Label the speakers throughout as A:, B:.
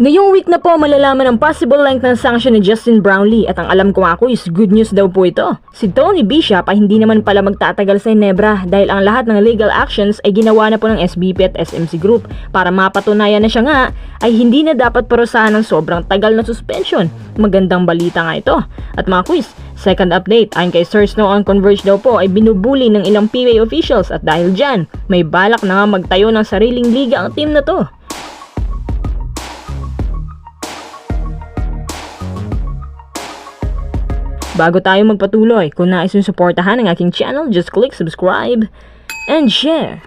A: Ngayong week na po malalaman ang possible length ng sanction ni Justin Brownlee at ang alam ko ako is good news daw po ito. Si Tony Bishop ay hindi naman pala magtatagal sa Ginebra dahil ang lahat ng legal actions ay ginawa na po ng SBP at SMC Group para mapatunayan na siya nga ay hindi na dapat parusahan ng sobrang tagal na suspension. Magandang balita nga ito. At mga quiz, second update, ayon kay Sir Snow ang Converge daw po ay binubuli ng ilang PBA officials at dahil dyan, may balak na nga magtayo ng sariling liga ang team na to. Bago tayo magpatuloy, kung nais mong suportahan ang aking channel, just click subscribe and share.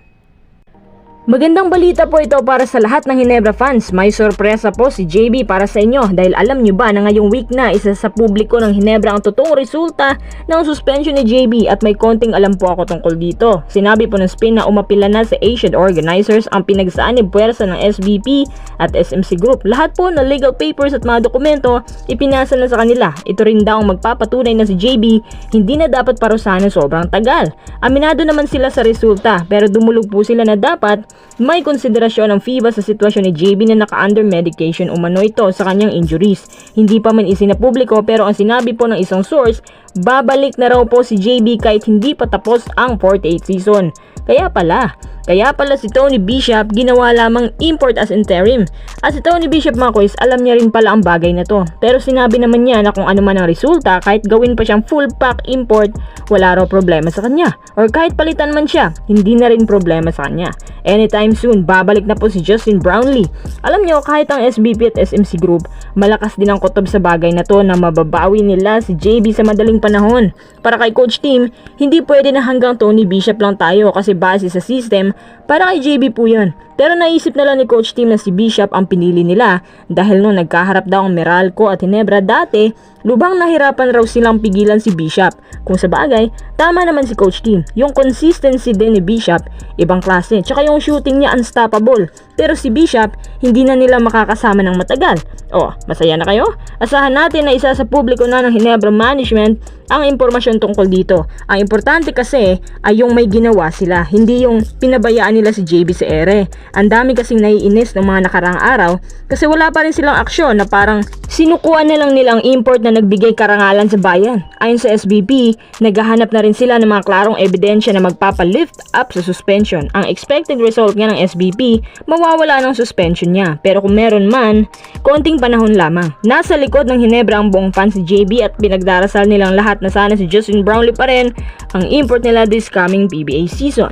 A: Magandang balita po ito para sa lahat ng Ginebra fans. May sorpresa po si JB para sa inyo dahil alam nyo ba na ngayong week na isa sa publiko ng Ginebra ang totoong resulta ng suspension ni JB at may konting alam po ako tungkol dito. Sinabi po ng Spin na umapila na sa Asian organizers ang pinagsaanib puwersa ng SBP at SMC Group. Lahat po ng legal papers at mga dokumento ipinasa na sa kanila. Ito rin daw ang magpapatunay na si JB hindi na dapat parusahan ng sobrang tagal. Aminado naman sila sa resulta pero dumulog po sila na dapat may konsiderasyon ng FIBA sa sitwasyon ni JB na naka-under medication umano ito sa kanyang injuries. Hindi pa man isinapubliko pero ang sinabi po ng isang source, babalik na raw po si JB kahit hindi pa tapos ang 48 season. Kaya pala si Tony Bishop ginawa lamang import as interim. At si Tony Bishop mga kois, alam niya rin pala ang bagay na to. Pero sinabi naman niya na kung ano man ang resulta, kahit gawin pa siyang full pack import, wala raw problema sa kanya. Or kahit palitan man siya, hindi na rin problema sa kanya. Anytime soon, babalik na po si Justin Brownlee. Alam niyo, kahit ang SBP at SMC Group, malakas din ang kutob sa bagay na to na mababawi nila si JB sa madaling panahon. Para kay Coach Team, hindi pwede na hanggang Tony Bishop lang tayo kasi base sa system, para kay JB po yun. Pero naisip na lang ni Coach Team na si Bishop ang pinili nila dahil nung nagkaharap daw ang Meralco at Ginebra dati, lubhang nahirapan raw silang pigilan si Bishop. Kung sa bagay, tama naman si Coach Team. Yung consistency din ni Bishop, ibang klase. Tsaka yung shooting niya unstoppable. Pero si Bishop, hindi na nila makakasama ng matagal. Oh, masaya na kayo? Asahan natin na isa sa publiko na ng Ginebra Management ang impormasyon tungkol dito. Ang importante kasi ay yung may ginawa sila, hindi yung pinabayaan nila si JB sa ere. Ang dami kasing naiinis ng mga nakaraang araw kasi wala pa rin silang aksyon na parang sinukuan na lang nilang import na nagbigay karangalan sa bayan. Ayon sa SBP, naghahanap na rin sila ng mga klarong ebidensya na magpapalift up sa suspension. Ang expected result nga ng SBP, mawawala ng suspension niya. Pero kung meron man, konting panahon lamang. Nasa likod ng Ginebra ang buong fans si JB at pinagdarasal nilang lahat na sana si Justin Brownlee pa rin ang import nila this coming PBA season.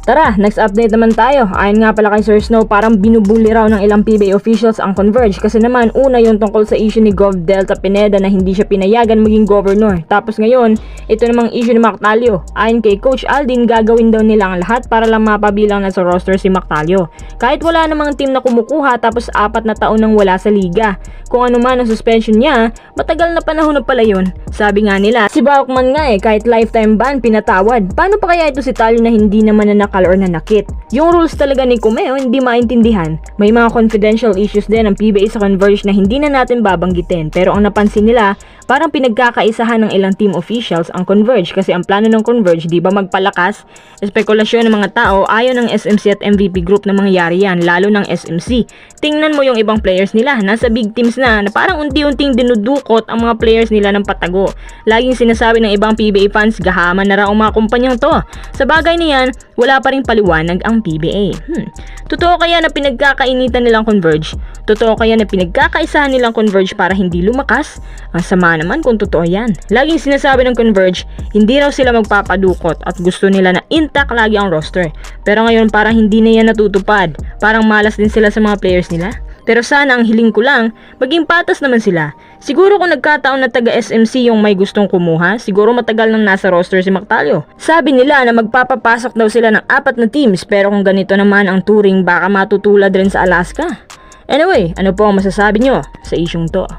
A: Tara, next update naman tayo. Ayon nga pala kay Sir Snow, parang binubuli raw ng ilang PBA officials ang Converge kasi naman una yung tungkol sa issue ni Gov Delta Pineda na hindi siya pinayagan maging governor. Tapos ngayon, ito namang issue ni Mactalio. Ayon kay Coach Aldin, gagawin daw nila ang lahat para lang mapabilang na sa roster si Mactalio. Kahit wala namang team na kumukuha tapos 4 na taon nang wala sa liga. Kung ano man ang suspension niya, matagal na panahon na pala yun. Sabi nga nila, si Bauckman nga kahit lifetime ban pinatawad. Paano pa kaya ito si Talio na hindi naman nanakal or nanakit? Yung rules talaga ni Cumeo hindi maintindihan. May mga confidential issues din ang PBA sa Converge na hindi na natin babanggitin, pero ang napansin nila, parang pinagkakaisahan ng ilang team officials ang Converge kasi ang plano ng Converge di ba magpalakas? Espekulasyon ng mga tao, ayaw ng SMC at MVP Group na mangyayari yan, lalo ng SMC. Tingnan mo yung ibang players nila, nasa big teams na parang unti-unting dinudukot ang mga players nila ng patago. Laging sinasabi ng ibang PBA fans, gahaman na raw ang mga kumpanyang to. Sa bagay niyan, wala pa ring paliwanag ang PBA. Totoo kaya na pinagkakainitan nilang Converge? Totoo kaya na pinagkakaisahan nilang Converge para hindi lumakas? Ang sama naman kung totoo yan. Laging sinasabi ng Converge, hindi raw sila magpapadukot at gusto nila na intact lagi ang roster. Pero ngayon parang hindi na yan natutupad. Parang malas din sila sa mga players nila. Pero sana ang hiling ko lang, maging patas naman sila. Siguro kung nagkataon na taga SMC yung may gustong kumuha, siguro matagal nang nasa roster si Mactalio. Sabi nila na magpapapasok daw sila ng 4 na teams, pero kung ganito naman ang touring baka matutulad rin sa Alaska. Anyway, ano po ang masasabi nyo sa isyong to?